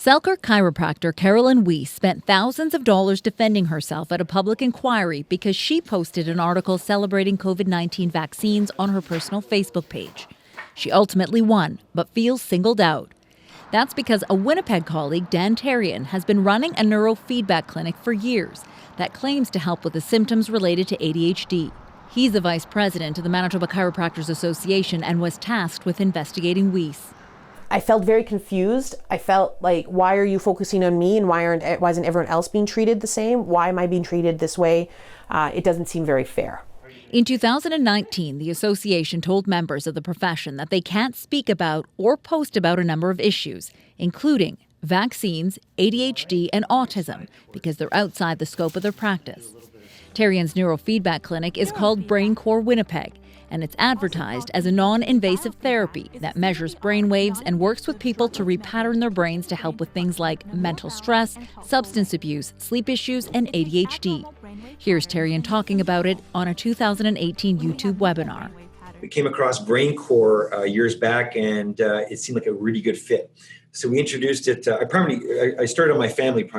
Selkirk chiropractor Carolyn Weiss spent thousands of dollars defending herself at a public inquiry because she posted an article celebrating COVID-19 vaccines on her personal Facebook page. She ultimately won, but feels singled out. That's because a Winnipeg colleague, Dan Therrien, has been running a neurofeedback clinic for years that claims to help with the symptoms related to ADHD. He's the vice president of the Manitoba Chiropractors Association and was tasked with investigating Weiss. I felt very confused. I felt like, why are you focusing on me and why isn't everyone else being treated the same? Why am I being treated this way? It doesn't seem very fair. In 2019, the association told members of the profession that they can't speak about or post about a number of issues, including vaccines, ADHD, and autism, because they're outside the scope of their practice. Therrien's neurofeedback clinic is called BrainCore Winnipeg, and it's advertised as a non-invasive therapy that measures brain waves and works with people to repattern their brains to help with things like mental stress, substance abuse, sleep issues, and ADHD. Here's Cayton talking about it on a 2018 YouTube webinar. We came across BrainCore years back, and it seemed like a really good fit. So we introduced it. I started on my family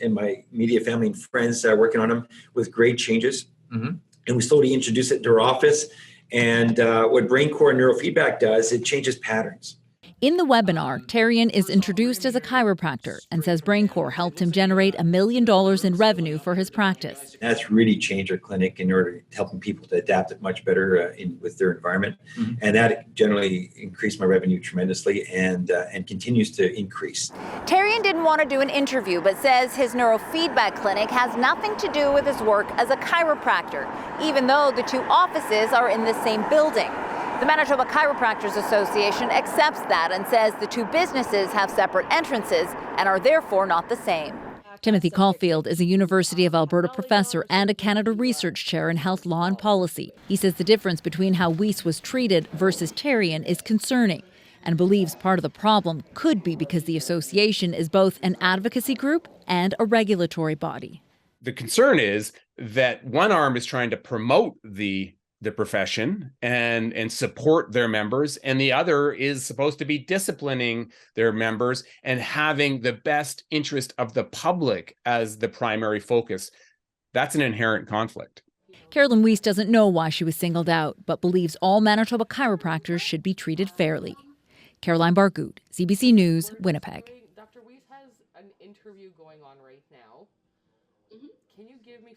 and my immediate family and friends working on them with grade changes. And we slowly introduced it to our office. And what BrainCore neurofeedback does, it changes patterns. In the webinar, Therrien is introduced as a chiropractor and says BrainCore helped him generate $1 million in revenue for his practice. That's really changed our clinic in order to helping people to adapt it much better with their environment. And that generally increased my revenue tremendously and continues to increase. Therrien didn't want to do an interview, but says his neurofeedback clinic has nothing to do with his work as a chiropractor, even though the two offices are in the same building. The Manitoba Chiropractors Association accepts that and says the two businesses have separate entrances and are therefore not the same. Timothy Caulfield is a University of Alberta professor and a Canada Research Chair in Health Law and Policy. He says the difference between how Weiss was treated versus Therrien is concerning and believes part of the problem could be because the association is both an advocacy group and a regulatory body. The concern is that one arm is trying to promote the profession and support their members, and the other is supposed to be disciplining their members and having the best interest of the public as the primary focus. That's an inherent conflict. Carolyn Weiss doesn't know why she was singled out, but believes all Manitoba chiropractors should be treated fairly. Caroline Bargout, CBC News, Winnipeg. Dr. Weiss has an interview going on right now. Can you give me